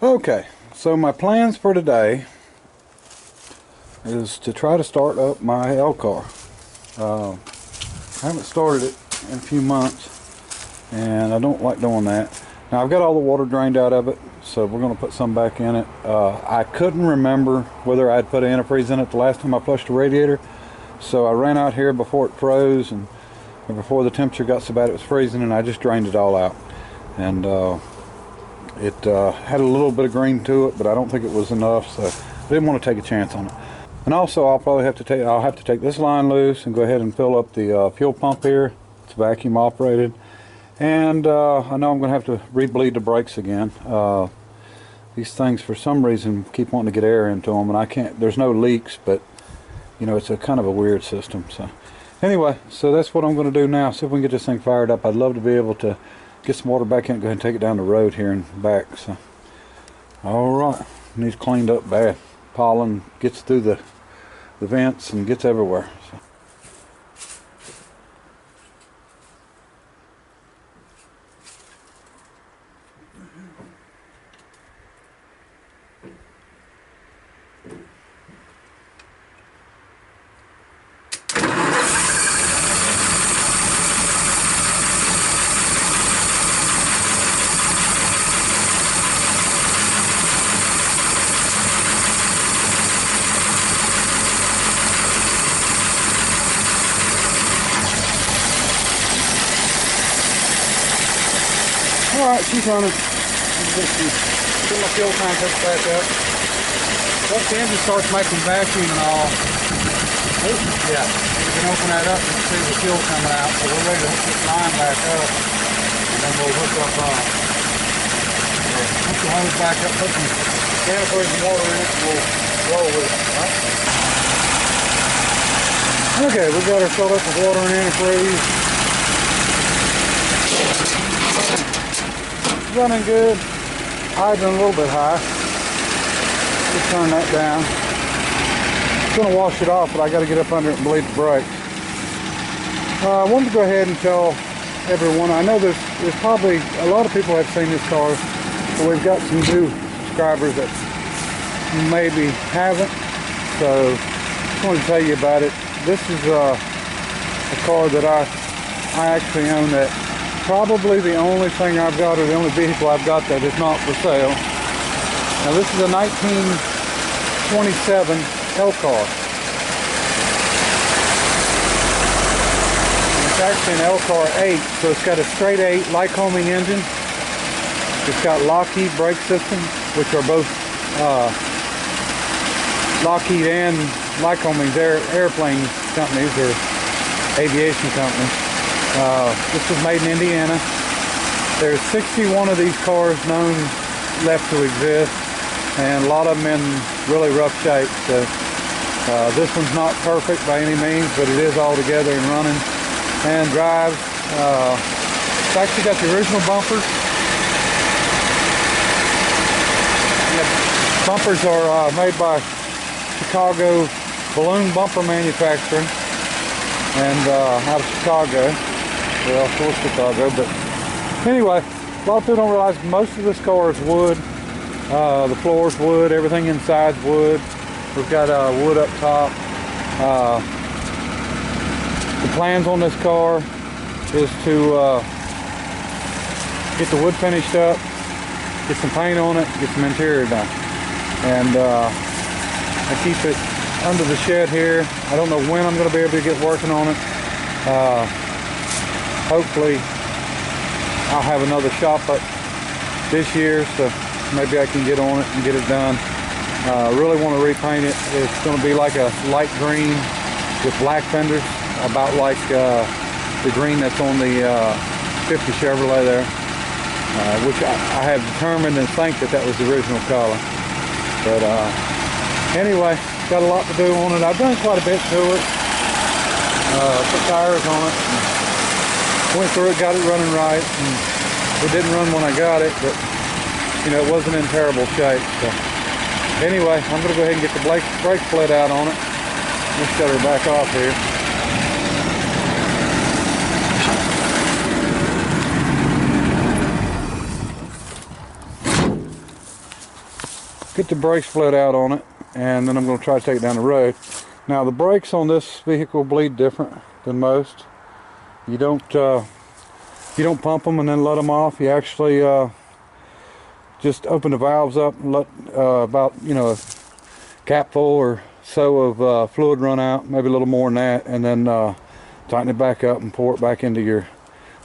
Okay, so my plans for today is to try to start up my Elcar. I haven't started it in a few months, and I don't like doing that. Now I've got all the water drained out of it, so we're going to put some back in it. I couldn't remember whether I'd put antifreeze in it the last time I flushed the radiator, so I ran out here before it froze and before the temperature got so bad it was freezing, and I just drained it all out. And it had a little bit of green to it, but I don't think it was enough, so I didn't want to take a chance on it. And also I'll have to take this line loose and go ahead and fill up the fuel pump here. It's vacuum operated. And I know I'm going to have to re-bleed the brakes again. These things for some reason keep wanting to get air into them, and I can't, there's no leaks, but you know, it's a kind of a weird system. So anyway, so that's what I'm going to do now. See if we can get this thing fired up. I'd love to be able to get some water back in and go ahead and take it down the road here and back. So alright, needs cleaned up bad. Pollen gets through the vents and gets everywhere. So. Alright, she's running. Get my fuel tank hooked back up. Once the engine starts making vacuum and all, yeah, we can open that up and see the fuel coming out. So we're ready to hook this line back up, and then we'll hook up, hook the hose back up, put some antifreeze and water in it, and we'll roll with it. Right? Okay, we got her filled up with water and antifreeze. Running good. Hydrant a little bit high. Just turn that down. I'm going to wash it off, but I got to get up under it and bleed the brakes. I wanted to go ahead and tell everyone. I know there's probably a lot of people have seen this car, but we've got some new subscribers that maybe haven't. So just wanted to tell you about it. This is a car that I actually own, that probably the only thing I've got, or the only vehicle I've got that is not for sale. Now this is a 1927 Elcar. It's actually an Elcar 8, so it's got a straight 8 Lycoming engine. It's got Lockheed brake systems, which are both Lockheed and Lycoming. They're airplane companies or aviation companies. This was made in Indiana. There's 61 of these cars known left to exist, and a lot of them in really rough shape. So this one's not perfect by any means, but it is all together and running and drives. It's actually got the original bumpers. The bumpers are made by Chicago Balloon Bumper Manufacturing, and out of Chicago. Well, of course Chicago, but anyway, a lot of people don't realize most of this car is wood. The floor's wood, everything inside's wood. We've got wood up top. The plans on this car is to get the wood finished up, get some paint on it, get some interior done. And I keep it under the shed here. I don't know when I'm going to be able to get working on it. Hopefully I'll have another shop up this year, so maybe I can get on it and get it done. I really want to repaint it. It's going to be like a light green with black fenders, about like the green that's on the 50 Chevrolet there, which I have determined and think that was the original color. But anyway, got a lot to do on it. I've done quite a bit to it. Put tires on it. Went through it, got it running right, and it didn't run when I got it, but you know, it wasn't in terrible shape. So anyway, I'm going to go ahead and get the brake plate out on it. Let's shut her back off here. get the brake split out on it, and then I'm going to try to take it down the road. Now the brakes on this vehicle bleed different than most. You don't pump them and then let them off. You actually just open the valves up and let about a capful or so of fluid run out, maybe a little more than that, and then tighten it back up and pour it back into your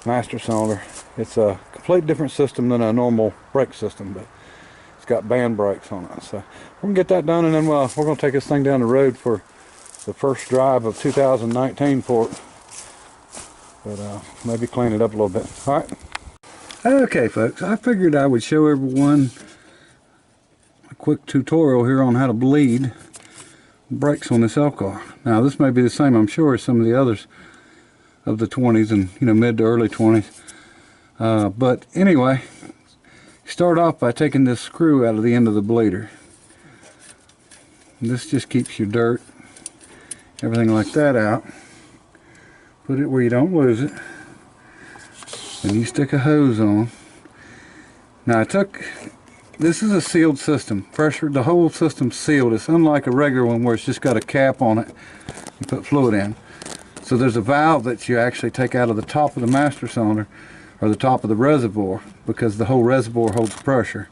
master cylinder. It's a completely different system than a normal brake system, but it's got band brakes on it. So we're gonna get that done, and then we're gonna take this thing down the road for the first drive of 2019 for it. But maybe clean it up a little bit. All right. Okay, folks. I figured I would show everyone a quick tutorial here on how to bleed brakes on this Elcar. Now, this may be the same, I'm sure, as some of the others of the 20s and mid to early 20s. But anyway, start off by taking this screw out of the end of the bleeder. This just keeps your dirt, everything like that out. Put it where you don't lose it. Then you stick a hose on. Now this is a sealed system. The whole system's sealed. It's unlike a regular one where it's just got a cap on it and put fluid in. So there's a valve that you actually take out of the top of the master cylinder, or the top of the reservoir, because the whole reservoir holds pressure.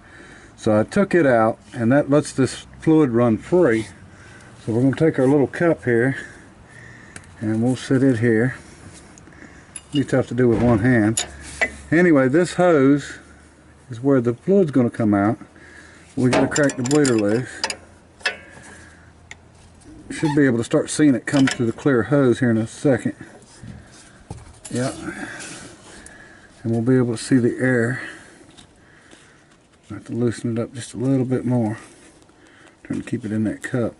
So I took it out, and that lets this fluid run free. So we're going to take our little cup here, and we'll sit it here. Be tough to do with one hand. Anyway, this hose is where the fluid's going to come out. We're going to crack the bleeder loose. Should be able to start seeing it come through the clear hose here in a second. Yep. And we'll be able to see the air. I have to loosen it up just a little bit more. Trying to keep it in that cup.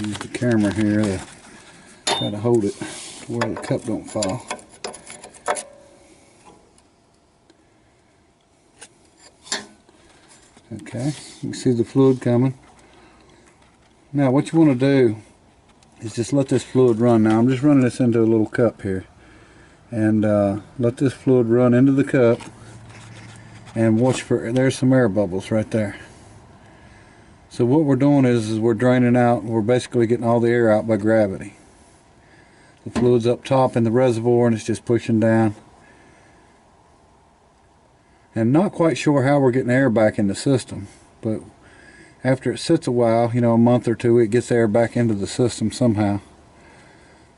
Use the camera here to try to hold it to where the cup don't fall. Okay, you can see the fluid coming. Now what you want to do is just let this fluid run. Now I'm just running this into a little cup here, and let this fluid run into the cup, and watch for, there's some air bubbles right there. So what we're doing is we're draining out, we're basically getting all the air out by gravity. The fluid's up top in the reservoir and it's just pushing down. And not quite sure how we're getting air back in the system, but after it sits a while, a month or two, it gets air back into the system somehow.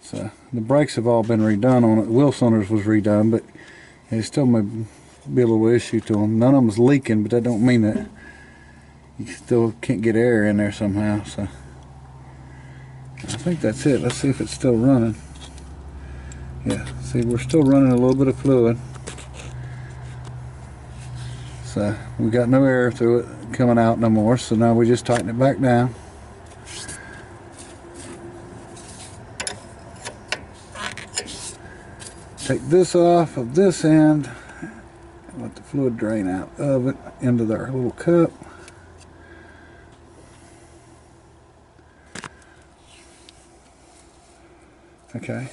So the brakes have all been redone on it. The wheel cylinders was redone, but it still may be a little issue to them. None of them is leaking, but that don't mean that you still can't get air in there somehow. So I think that's it. Let's see if it's still running. Yeah, see, we're still running a little bit of fluid. So we got no air through it coming out no more, so now we just tighten it back down. Take this off of this end and let the fluid drain out of it into their little cup. Okay,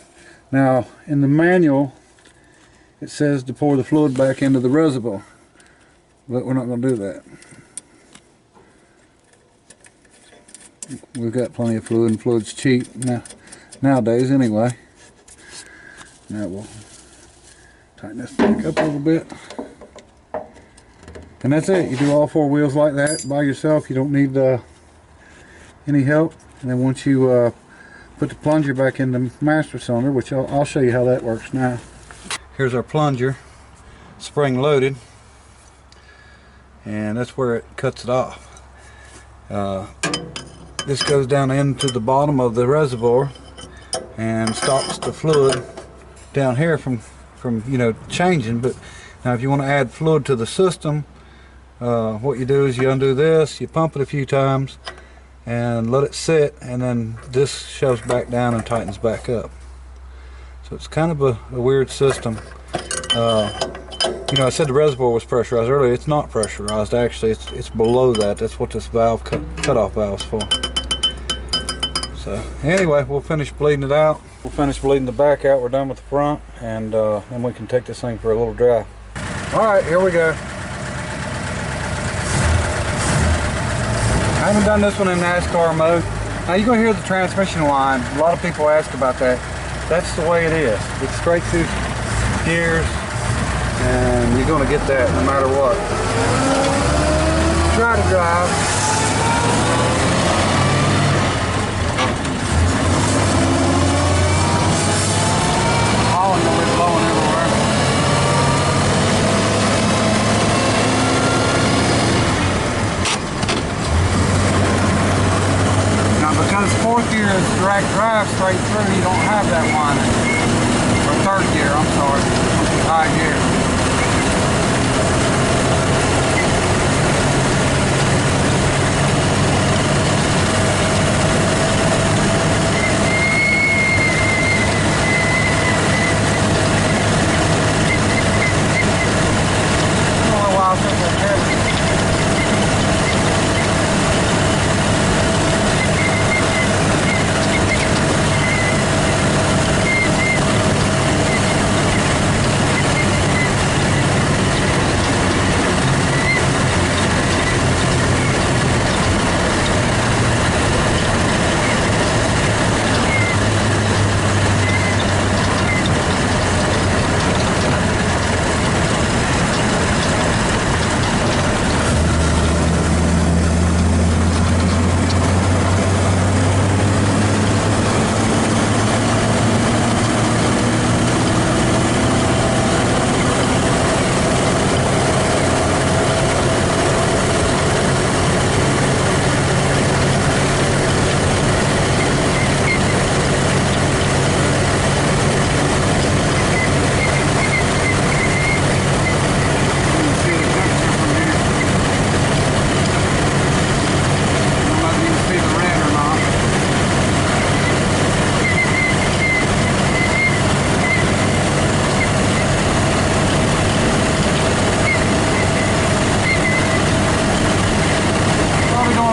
now in the manual it says to pour the fluid back into the reservoir, but we're not going to do that. We've got plenty of fluid, and fluid's cheap nowadays anyway. Now we'll tighten this back up a little bit, and that's it. You do all four wheels like that by yourself. You don't need any help. And then once you put the plunger back in the master cylinder, which I'll show you how that works now. Here's our plunger, spring loaded, and that's where it cuts it off. This goes down into the bottom of the reservoir and stops the fluid down here from changing. But now if you want to add fluid to the system, what you do is you undo this, you pump it a few times and let it sit, and then this shoves back down and tightens back up. So it's kind of a weird system. I said the reservoir was pressurized earlier. It's not pressurized, actually. It's below that. That's what this valve cutoff valve's for. So anyway, we'll finish bleeding it out, We'll finish bleeding the back out. We're done with the front, and then we can take this thing for a little drive. All right, here we go. I haven't done this one in NASCAR mode. Now you're gonna hear the transmission line. A lot of people ask about that. That's the way it is. It's straight through gears, and you're gonna get that no matter what. Try to drive. Pollen will be blowing everywhere. Now because fourth gear is direct drive straight through, you don't have that winding. Or third gear, I'm sorry. High gear.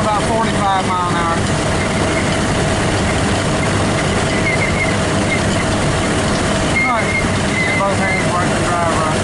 About 45 mile an hour. Alright, get both hands working, drive right.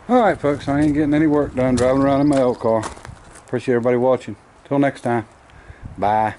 Alright folks, I ain't getting any work done driving around in my Elcar. Appreciate everybody watching. Till next time. Bye.